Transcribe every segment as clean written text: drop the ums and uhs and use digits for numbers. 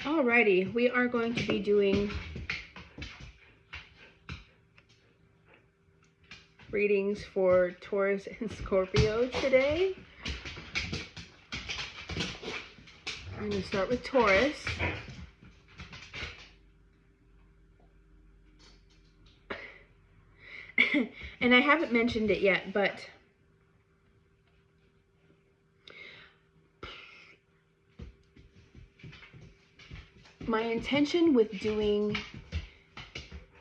Alrighty, we are going to be doing readings for Taurus and Scorpio today. I'm going to start with Taurus. And I haven't mentioned it yet, but my intention with doing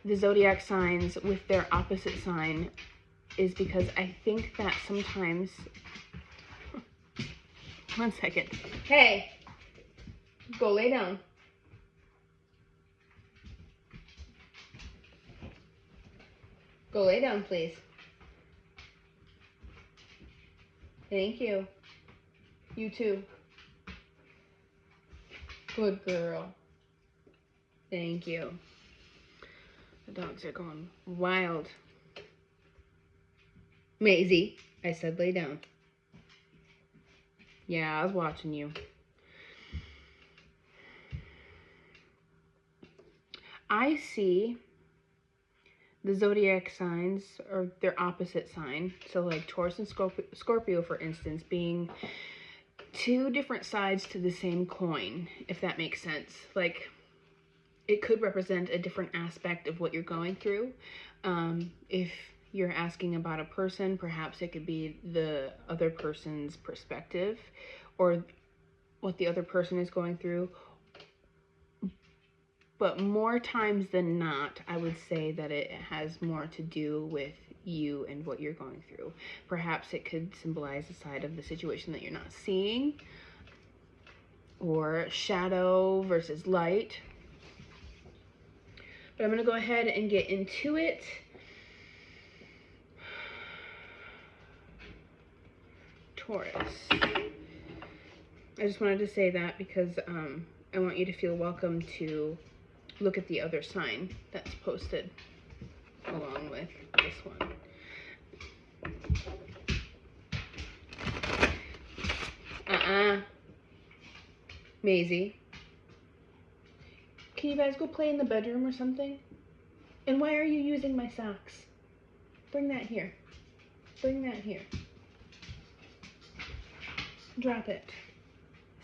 the zodiac signs with their opposite sign is because I think that sometimes... One second. Hey! Go lay down. Go lay down, please. Thank you. You too. Good girl. Thank you. The dogs are going wild. Maisie, I said lay down. Yeah, I was watching you. I see the zodiac signs, or their opposite sign, so like Taurus and Scorpio, for instance, being two different sides to the same coin, if that makes sense. Like, it could represent a different aspect of what you're going through. If you're asking about a person, perhaps it could be the other person's perspective or what the other person is going through. But more times than not, I would say that it has more to do with you and what you're going through. Perhaps it could symbolize a side of the situation that you're not seeing, or shadow versus light. But I'm going to go ahead and get into it. Taurus. I just wanted to say that because I want you to feel welcome to look at the other sign that's posted along with this one. Maisie. Can you guys go play in the bedroom or something? And why are you using my socks? Bring that here. Bring that here. Drop it.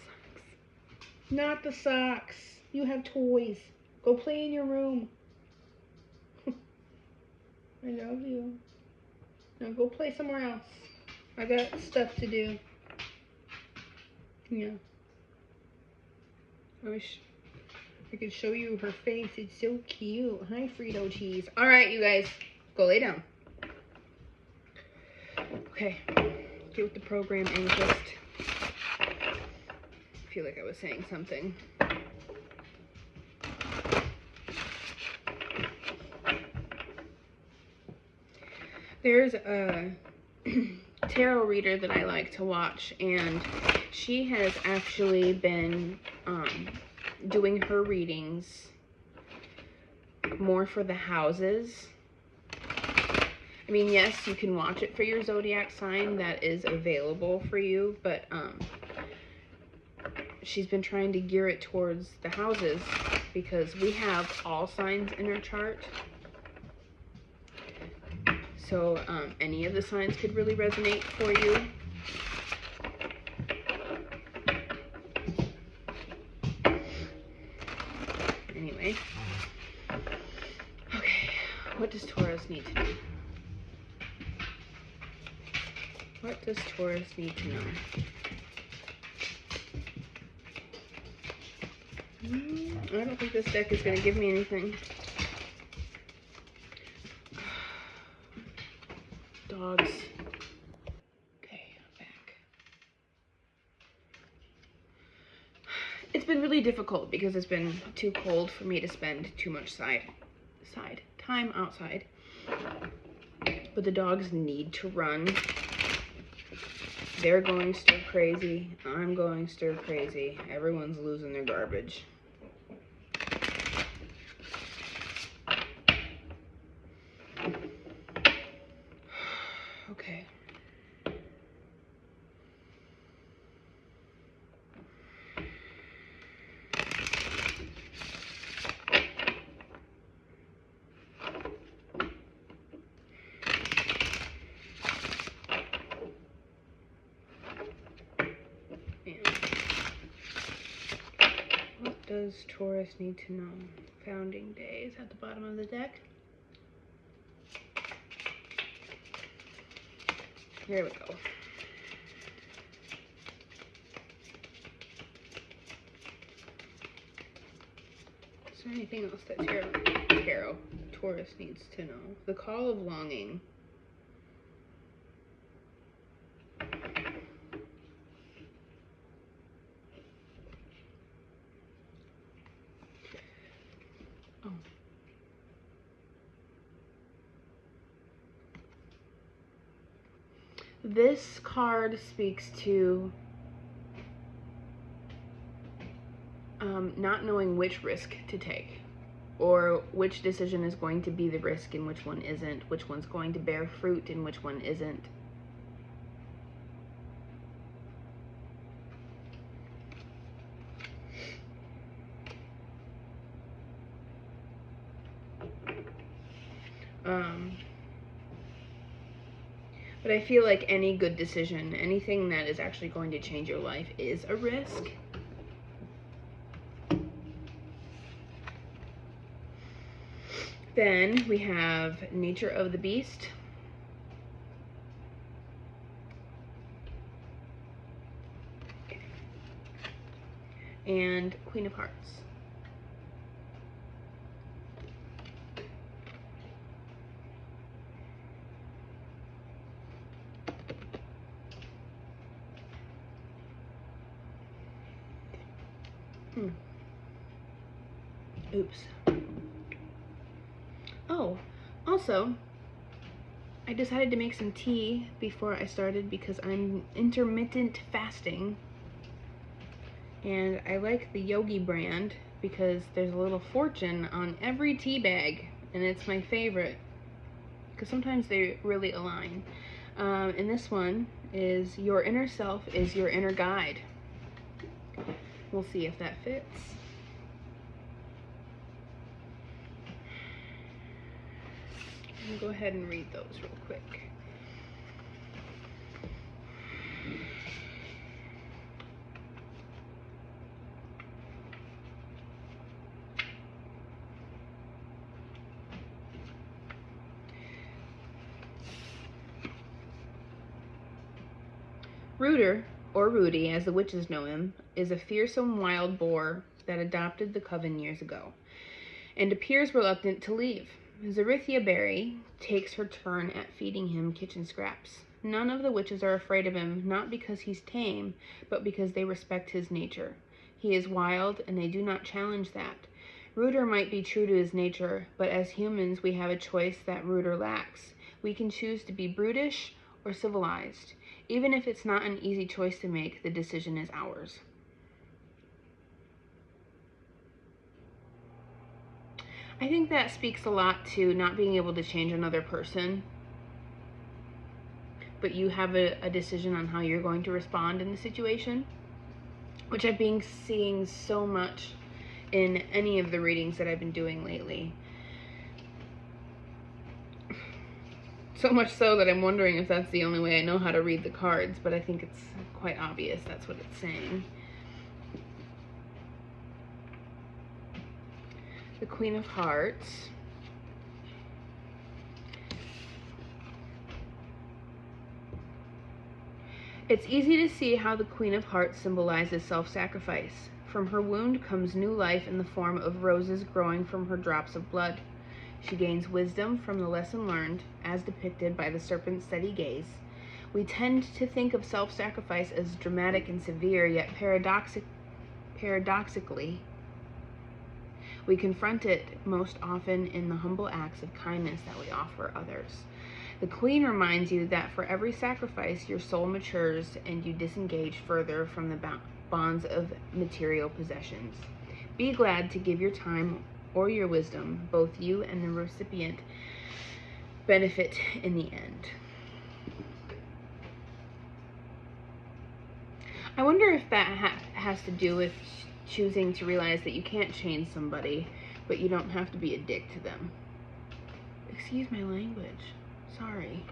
Socks. Not the socks. You have toys. Go play in your room. I love you. Now go play somewhere else. I got stuff to do. Yeah. I wish I could show you her face. It's so cute. Hi, Frito cheese. All right, you guys. Go lay down. Okay. Get with the program, Amethyst. I feel like I was saying something. There's a tarot reader that I like to watch, and she has actually been doing her readings more for the houses. I mean, yes, you can watch it for your zodiac sign. That is available for you, but she's been trying to gear it towards the houses because we have all signs in our chart. So any of the signs could really resonate for you. Anyway. Okay, what does Taurus need to know? What does Taurus need to know? I don't think this deck is going to give me anything. Dogs. Okay, I'm back. It's been really difficult because it's been too cold for me to spend too much time outside. But the dogs need to run. They're going stir crazy. I'm going stir crazy. Everyone's losing their garbage. Okay. does Taurus need to know? Founding days at the bottom of the deck. Here we go. Is there anything else that Tarot Taurus needs to know? The call of longing. Oh. This card speaks to not knowing which risk to take, or which decision is going to be the risk and which one isn't, which one's going to bear fruit and which one isn't. But I feel like any good decision, anything that is actually going to change your life, is a risk. Then we have Nature of the Beast. And Queen of Hearts. Oops. Oh, also, I decided to make some tea before I started because I'm intermittent fasting. And I like the Yogi brand because there's a little fortune on every tea bag, and it's my favorite because sometimes they really align. And this one is your inner self is your inner guide. We'll see if that fits. I'll go ahead and read those real quick. Rooter, or Rudy as the witches know him, is a fearsome wild boar that adopted the coven years ago and appears reluctant to leave. Zarithia Berry takes her turn at feeding him kitchen scraps. None of the witches are afraid of him, not because he's tame, but because they respect his nature. He is wild, and they do not challenge that. Rooter might be true to his nature, but as humans we have a choice that Rooter lacks. We can choose to be brutish or civilized. Even if it's not an easy choice to make, the decision is ours. I think that speaks a lot to not being able to change another person, but you have a decision on how you're going to respond in the situation, which I've been seeing so much in any of the readings that I've been doing lately. So much so that I'm wondering if that's the only way I know how to read the cards, but I think it's quite obvious that's what it's saying. The Queen of Hearts. It's easy to see how the Queen of Hearts symbolizes self-sacrifice. From her wound comes new life in the form of roses growing from her drops of blood. She gains wisdom from the lesson learned, as depicted by the serpent's steady gaze. We tend to think of self-sacrifice as dramatic and severe, yet paradoxically, we confront it most often in the humble acts of kindness that we offer others. The Queen reminds you that for every sacrifice, your soul matures and you disengage further from the bonds of material possessions. Be glad to give your time or your wisdom. Both you and the recipient benefit in the end. I wonder if that has to do with choosing to realize that you can't change somebody, but you don't have to be a dick to them. Excuse my language. Sorry.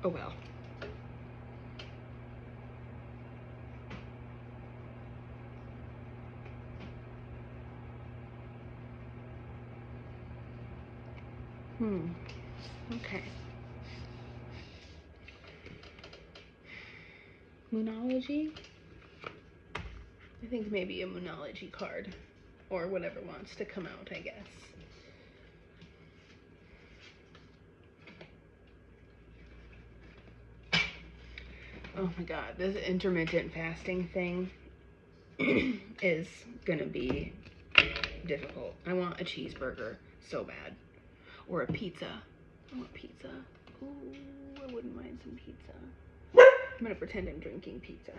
Oh well. Okay. Moonology? I think maybe a Moonology card. Or whatever wants to come out, I guess. Oh my god, this intermittent fasting thing is gonna be difficult. I want a cheeseburger so bad. Or a pizza. I want pizza. Ooh, I wouldn't mind some pizza. I'm gonna pretend I'm drinking pizza.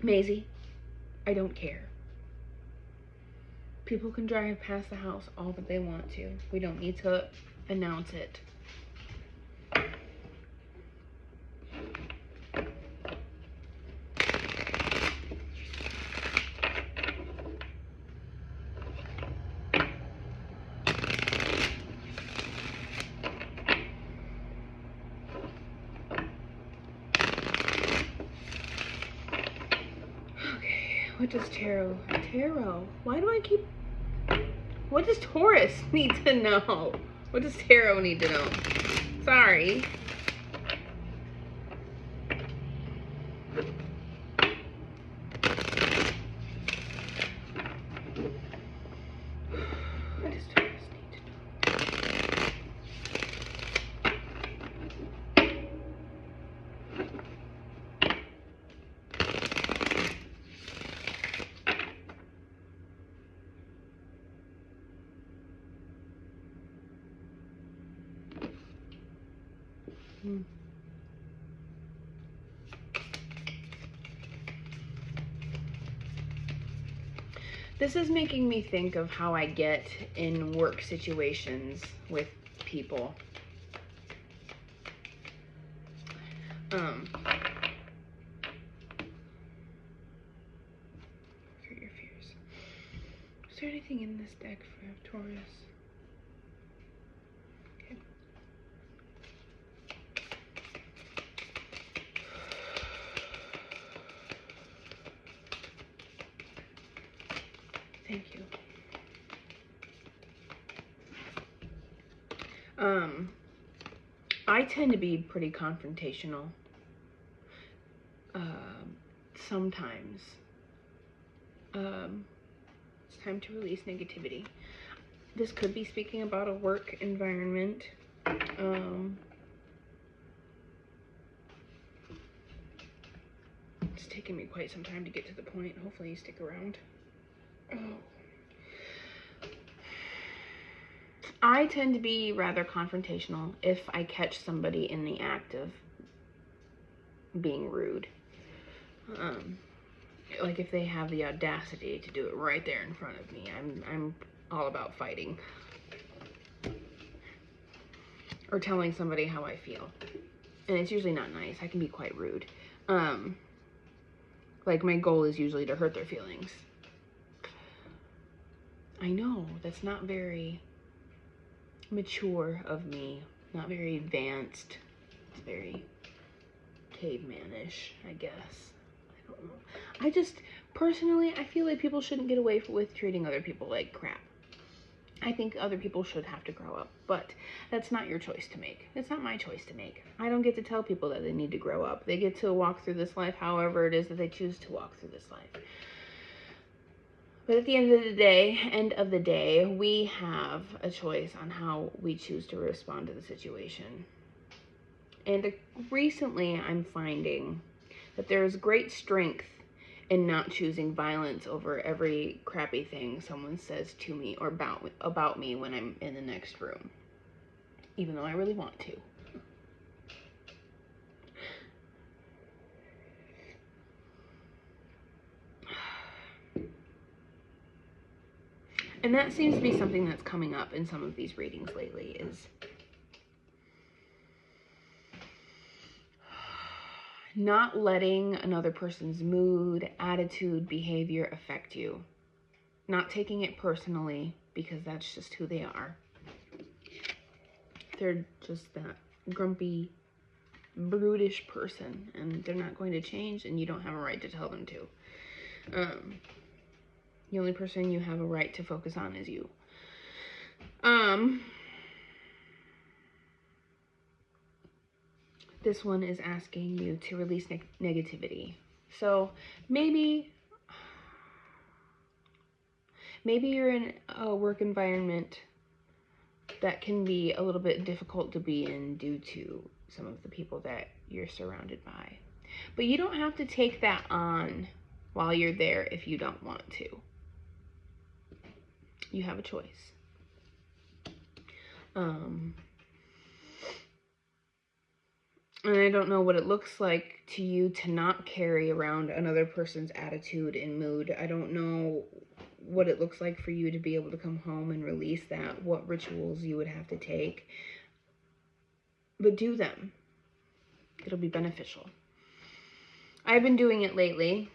Maisie, I don't care. People can drive past the house all that they want to. We don't need to announce it. What does tarot? Why do I keep... What does Taurus need to know? What does tarot need to know? Sorry. What does Taurus need to know? This is making me think of how I get in work situations with people. For your fears. Is there anything in this deck for Taurus? Okay. Thank you. I tend to be pretty confrontational. Sometimes. It's time to release negativity. This could be speaking about a work environment. It's taken me quite some time to get to the point. Hopefully you stick around. I tend to be rather confrontational if I catch somebody in the act of being rude. Like if they have the audacity to do it right there in front of me, I'm all about fighting. Or telling somebody how I feel. And it's usually not nice. I can be quite rude. Like my goal is usually to hurt their feelings. I know, that's not very mature of me. Not very advanced. It's very cavemanish, I guess. I don't know. I just, personally, I feel like people shouldn't get away with treating other people like crap. I think other people should have to grow up, but that's not your choice to make. It's not my choice to make. I don't get to tell people that they need to grow up. They get to walk through this life however it is that they choose to walk through this life. But at the end of the day, we have a choice on how we choose to respond to the situation. And recently I'm finding that there is great strength in not choosing violence over every crappy thing someone says to me or about me when I'm in the next room, even though I really want to. And that seems to be something that's coming up in some of these readings lately, is not letting another person's mood, attitude, behavior affect you. Not taking it personally, because that's just who they are. They're just that grumpy, brutish person, and they're not going to change, and you don't have a right to tell them to. The only person you have a right to focus on is you. This one is asking you to release negativity. So maybe you're in a work environment that can be a little bit difficult to be in due to some of the people that you're surrounded by. But you don't have to take that on while you're there if you don't want to. You have a choice. And I don't know what it looks like to you to not carry around another person's attitude and mood. I don't know what it looks like for you to be able to come home and release that, what rituals you would have to take. But do them. It'll be beneficial. I've been doing it lately.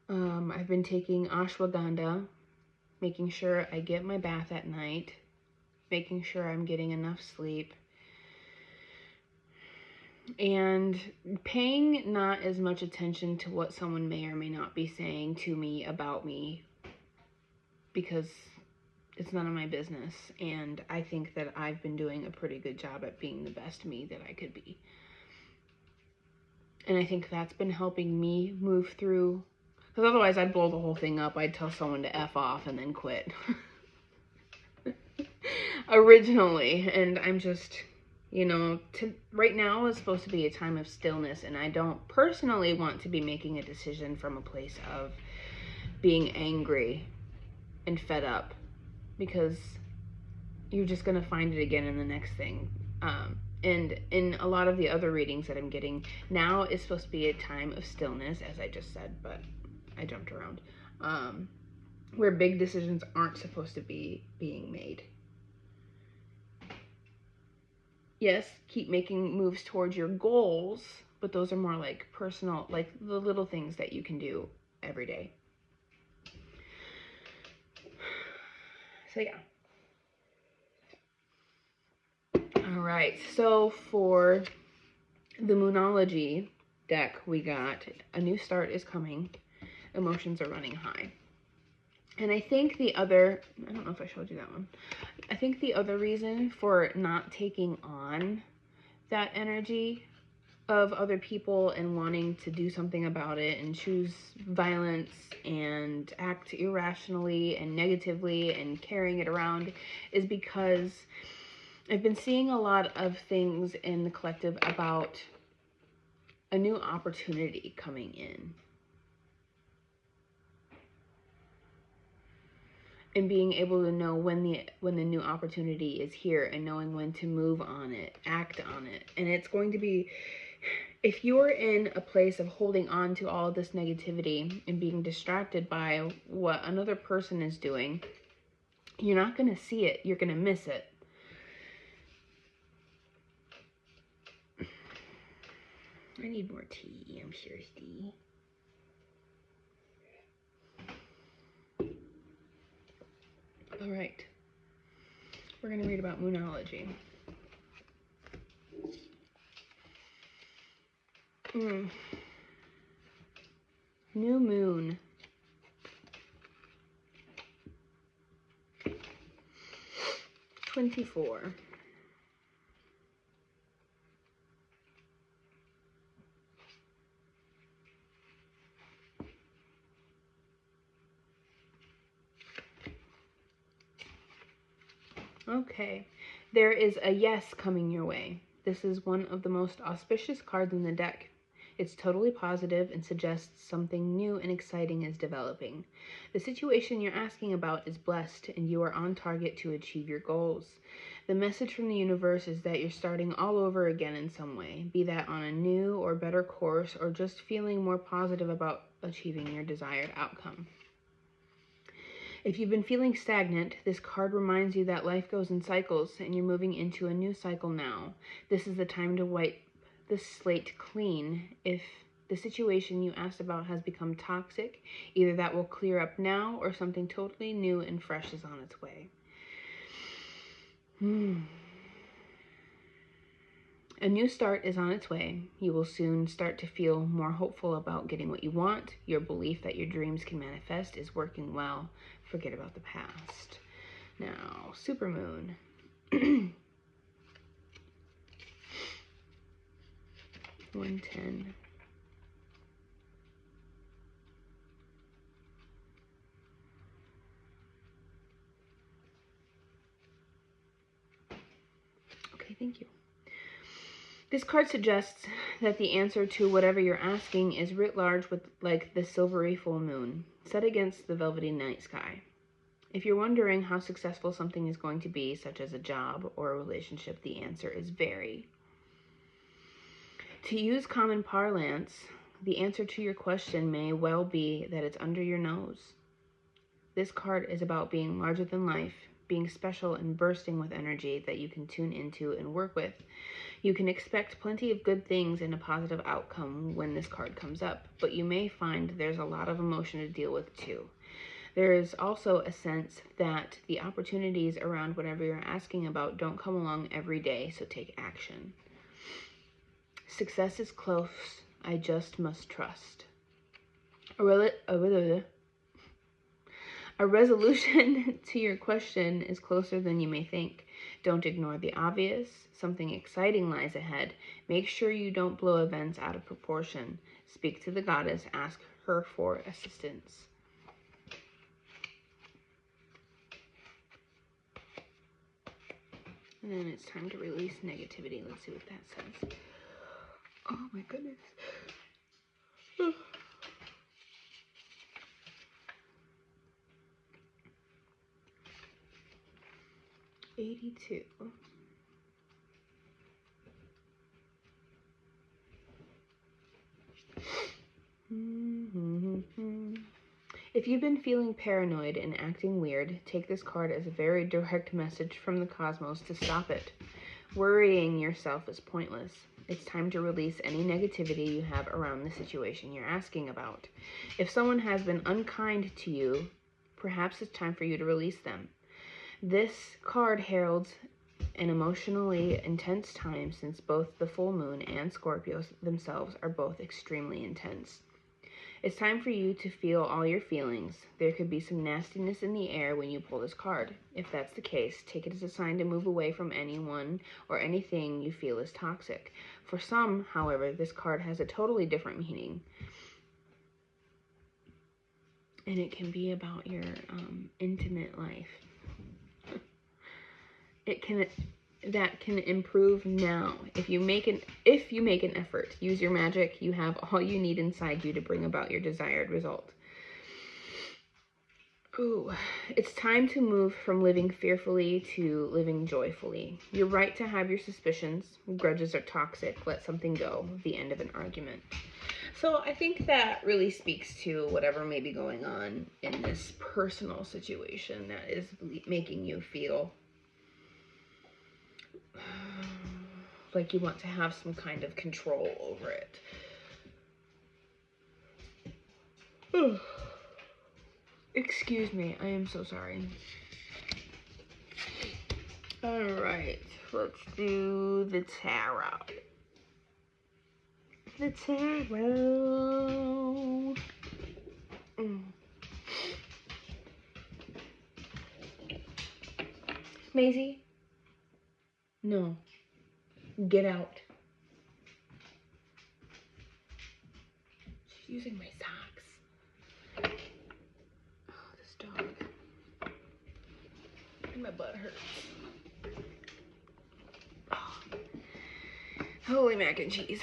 I've been taking ashwagandha, making sure I get my bath at night, making sure I'm getting enough sleep, and paying not as much attention to what someone may or may not be saying to me about me, because it's none of my business, and I think that I've been doing a pretty good job at being the best me that I could be. And I think that's been helping me move through, because otherwise I'd blow the whole thing up. I'd tell someone to F off and then quit. Originally, and I'm just, right now is supposed to be a time of stillness, and I don't personally want to be making a decision from a place of being angry and fed up, because you're just going to find it again in the next thing. And in a lot of the other readings that I'm getting, now is supposed to be a time of stillness, as I just said, but I jumped around, where big decisions aren't supposed to be being made. Yes, keep making moves towards your goals, but those are more like personal, like the little things that you can do every day. So yeah. All right, so for the Moonology deck, we got a new start is coming, emotions are running high. And I think I don't know if I showed you that one. I think the other reason for not taking on that energy of other people and wanting to do something about it and choose violence and act irrationally and negatively and carrying it around is because I've been seeing a lot of things in the collective about a new opportunity coming in. And being able to know when the new opportunity is here and knowing when to move on it, act on it. And it's going to be, if you're in a place of holding on to all of this negativity and being distracted by what another person is doing, you're not going to see it. You're going to miss it. I need more tea. I'm thirsty. All right. We're going to read about Moonology. New moon. $24. Okay, there is a yes coming your way. This is one of the most auspicious cards in the deck. It's totally positive and suggests something new and exciting is developing. The situation you're asking about is blessed, and you are on target to achieve your goals. The message from the universe is that you're starting all over again in some way, be that on a new or better course, or just feeling more positive about achieving your desired outcome. If you've been feeling stagnant, this card reminds you that life goes in cycles and you're moving into a new cycle now. This is the time to wipe the slate clean. If the situation you asked about has become toxic, either that will clear up now or something totally new and fresh is on its way. A new start is on its way. You will soon start to feel more hopeful about getting what you want. Your belief that your dreams can manifest is working well. Forget about the past. Now, supermoon. 110. Okay, thank you. This card suggests that the answer to whatever you're asking is writ large with like the silvery full moon, set against the velvety night sky. If you're wondering how successful something is going to be, such as a job or a relationship, the answer is very. To use common parlance, the answer to your question may well be that it's under your nose. This card is about being larger than life, being special and bursting with energy that you can tune into and work with. You can expect plenty of good things and a positive outcome when this card comes up, but you may find there's a lot of emotion to deal with too. There is also a sense that the opportunities around whatever you're asking about don't come along every day, so take action. Success is close. I just must trust. A resolution to your question is closer than you may think. Don't ignore the obvious. Something exciting lies ahead. Make sure you don't blow events out of proportion. Speak to the goddess. Ask her for assistance. And then it's time to release negativity. Let's see what that says. Oh my goodness. 82. If you've been feeling paranoid and acting weird, take this card as a very direct message from the cosmos to stop it. Worrying yourself is pointless. It's time to release any negativity you have around the situation you're asking about. If someone has been unkind to you, perhaps it's time for you to release them. This card heralds an emotionally intense time since both the full moon and Scorpios themselves are both extremely intense. It's time for you to feel all your feelings. There could be some nastiness in the air when you pull this card. If that's the case, take it as a sign to move away from anyone or anything you feel is toxic. For some, however, this card has a totally different meaning. And it can be about your intimate life. That can improve now. If you make an effort, use your magic. You have all you need inside you to bring about your desired result. Ooh, it's time to move from living fearfully to living joyfully. You're right to have your suspicions. Grudges are toxic. Let something go. The end of an argument. So I think that really speaks to whatever may be going on in this personal situation that is making you feel like you want to have some kind of control over it. Excuse me, I am so sorry. Alright, let's do the tarot. The tarot. Maisie? No. Get out. She's using my socks. Oh, this dog. My butt hurts. Oh. Holy mac and cheese.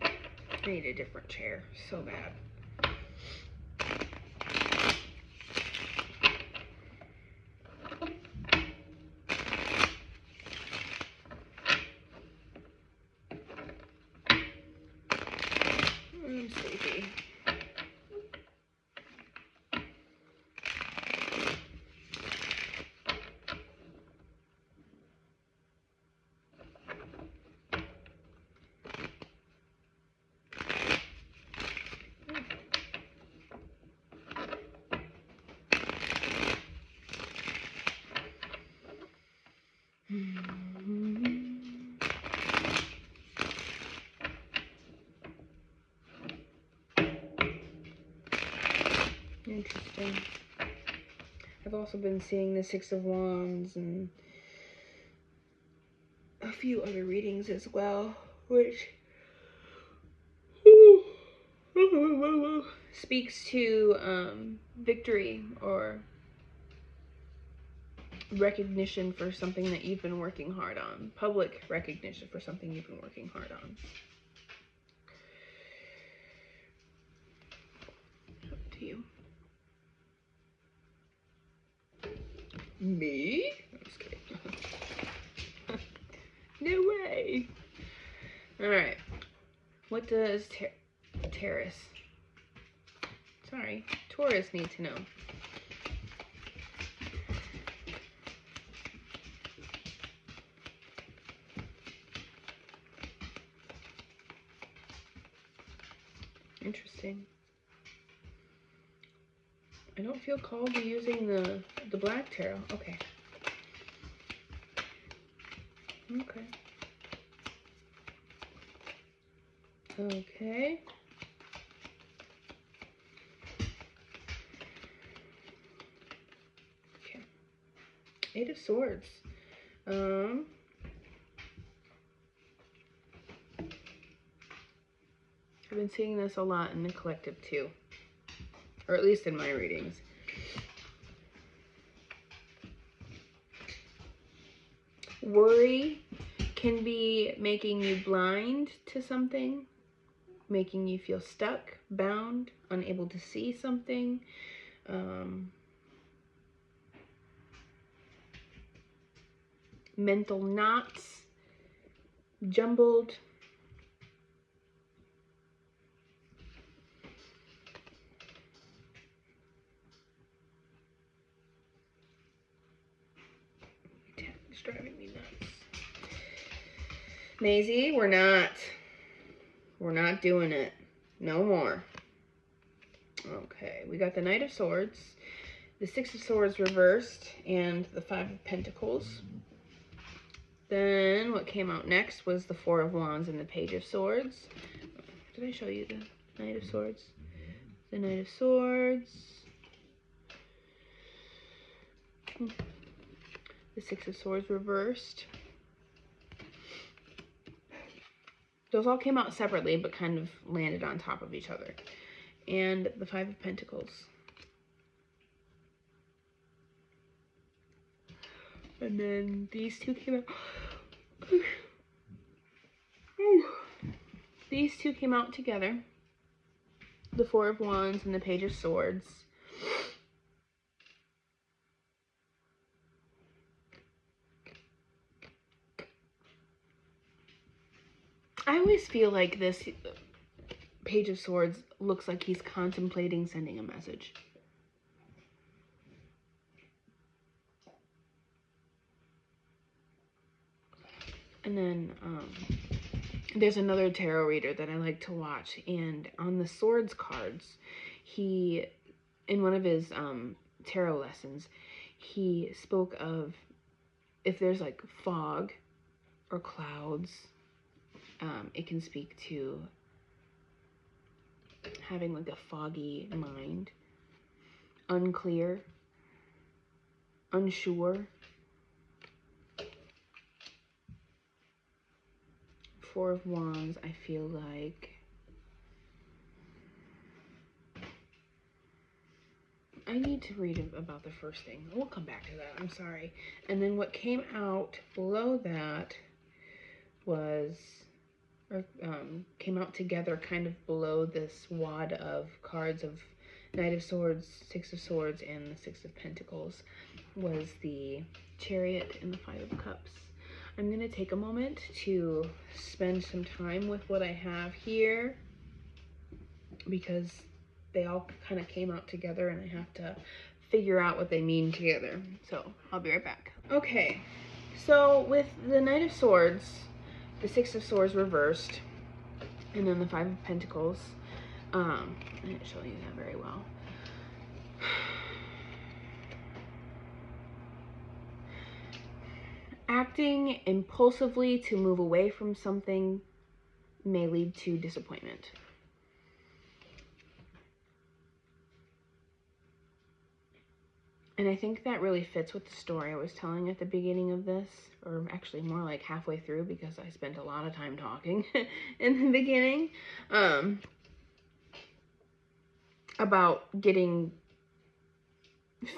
I need a different chair so bad. I'm sleepy. Interesting. I've also been seeing the Six of Wands and a few other readings as well, which speaks to victory or recognition for something that you've been working hard on. Public recognition for something you've been working hard on. Up to you. Me? I'm just kidding. No way. Alright. What does Taurus need to know? Interesting. I don't feel called to using the black tarot. Okay. Okay. Okay. Okay. Eight of Swords. I've been seeing this a lot in the collective too, or at least in my readings. Worry can be making you blind to something, making you feel stuck, bound, unable to see something. Mental knots, jumbled. It's driving me nuts. Maisie, we're not doing it. No more. Okay, we got the Knight of Swords, the Six of Swords reversed, and the Five of Pentacles. Then what came out next was the Four of Wands and the Page of Swords. Did I show you the Knight of Swords? The Knight of Swords. The Six of Swords reversed. Those all came out separately, but kind of landed on top of each other. And the Five of Pentacles. And then these two came out. These two came out together. The Four of Wands and the Page of Swords. I always feel like this Page of Swords looks like he's contemplating sending a message. And then there's another tarot reader that I like to watch, and on the Swords cards, he, in one of his tarot lessons, he spoke of if there's like fog or clouds, it can speak to having like a foggy mind, unclear, unsure. Four of Wands, I feel like I need to read about the first thing. We'll come back to that. I'm sorry. And then what came out below that was, or came out together kind of below this wad of cards of Knight of Swords, Six of Swords, and the Six of Pentacles, was the Chariot and the Five of Cups. I'm going to take a moment to spend some time with what I have here, because they all kind of came out together and I have to figure out what they mean together. So I'll be right back. Okay, so with the Knight of Swords, the Six of Swords reversed, and then the Five of Pentacles, I didn't show you that very well. Acting impulsively to move away from something may lead to disappointment. And I think that really fits with the story I was telling at the beginning of this, or actually more like halfway through, because I spent a lot of time talking in the beginning, about getting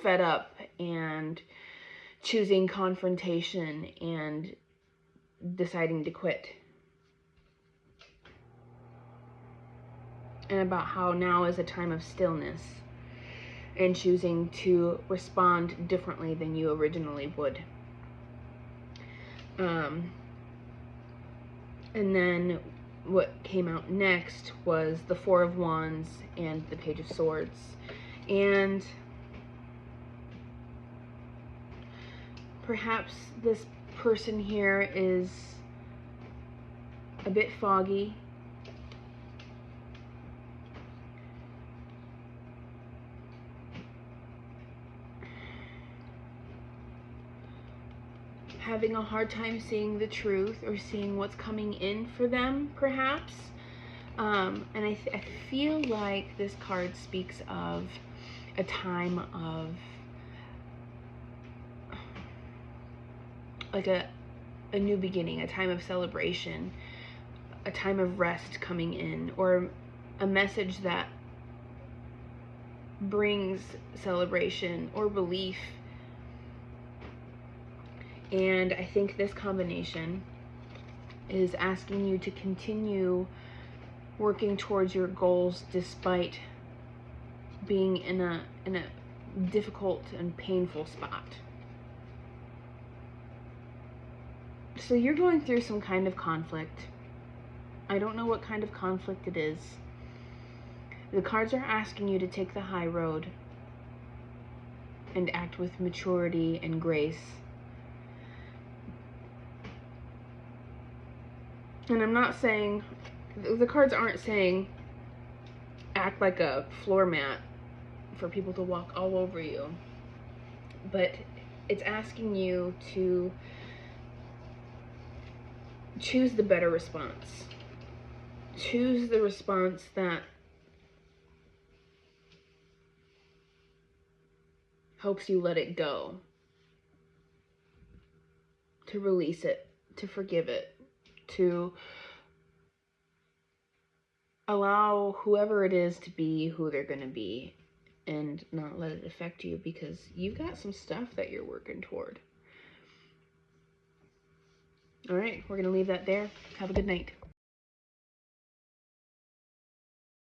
fed up and choosing confrontation and deciding to quit. And about how now is a time of stillness and choosing to respond differently than you originally would. And then what came out next was the Four of Wands and the Page of Swords. And perhaps this person here is a bit foggy. Having a hard time seeing the truth or seeing what's coming in for them, perhaps. And I feel like this card speaks of a time of like a new beginning, a time of celebration, a time of rest coming in, or a message that brings celebration or relief. And I think this combination is asking you to continue working towards your goals despite being in a difficult and painful spot. So you're going through some kind of conflict. I don't know what kind of conflict it is. The cards are asking you to take the high road and act with maturity and grace. And I'm not saying, the cards aren't saying act like a floor mat for people to walk all over you, but it's asking you to choose the better response. Choose the response that helps you let it go, to release it, to forgive it, to allow whoever it is to be who they're going to be and not let it affect you, because you've got some stuff that you're working toward. All right, we're going to leave that there. Have a good night.